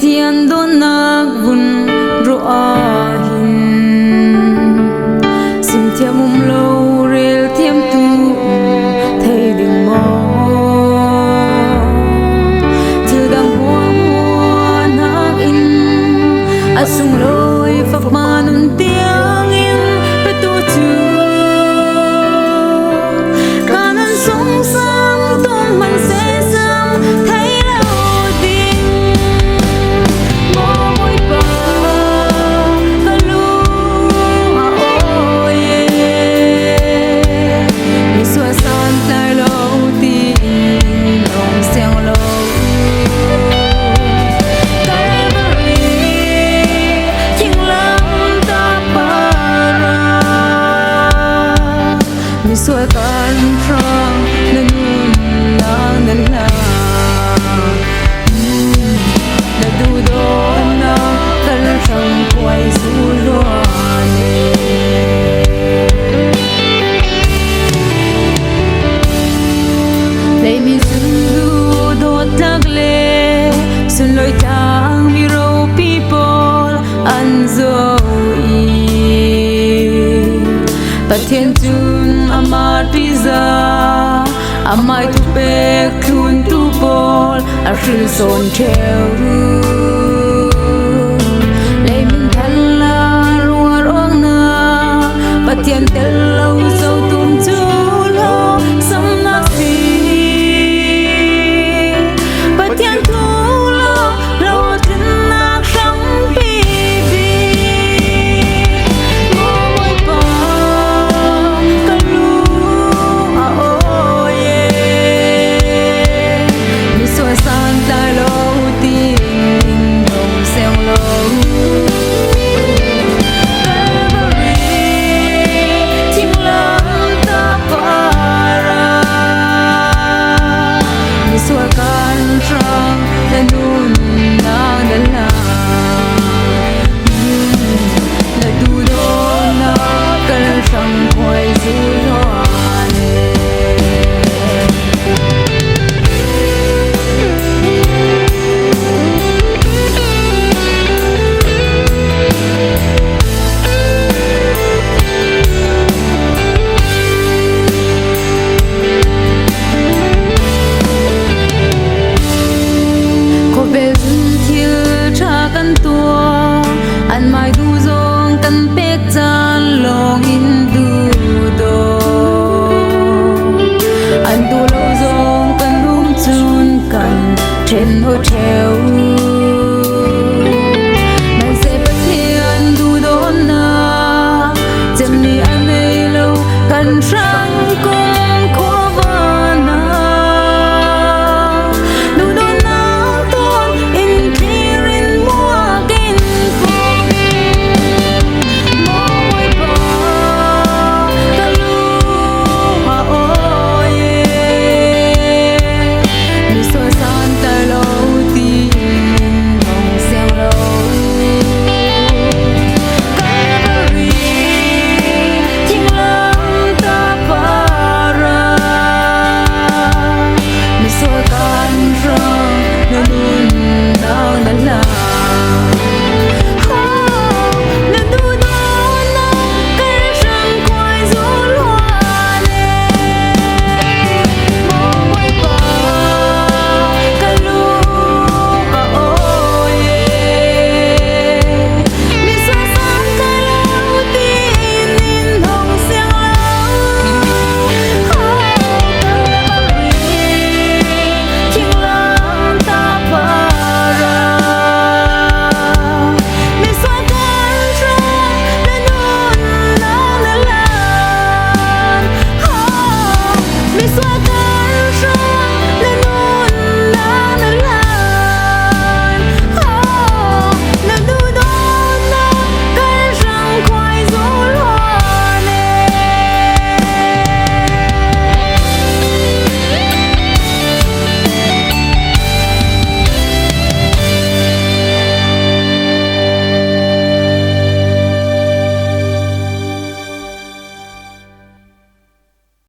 thiên đôn nạc vun roa hin sim thiam lâu rel thiam tu thấy đừng mò chưa đam hoa hoa nạc in asung lôi phật ma nun tiếng in pe tu chu kanan sung sang tung man se sang thấy lâu tình mò môi bờ cả lu ôi mi xua san lại lâu tình lòng xeo lâu mi xua tan trong nên lang nên la đã đủ đôi na cần trong quay du loan lấy mi sun du đốt lạc lệ sun lối tang mi ro people an zoi ta thiên chun amar pizza amai tu pe khun tu bol a shil son treo lấy mình thân la ruar ong na pa thiên tel lâu dâu tum chu lo sam na phi pa thiên thu lo lo tin na khang pi bi mo moi pa ka lu a o ye mi so san ta lo tin dong seo lo an mai du zong kan pek chan long in du do an du lo zong kan lum chun kan trên hotel man se pa thian du don na chem ni an ei lo kan sang ko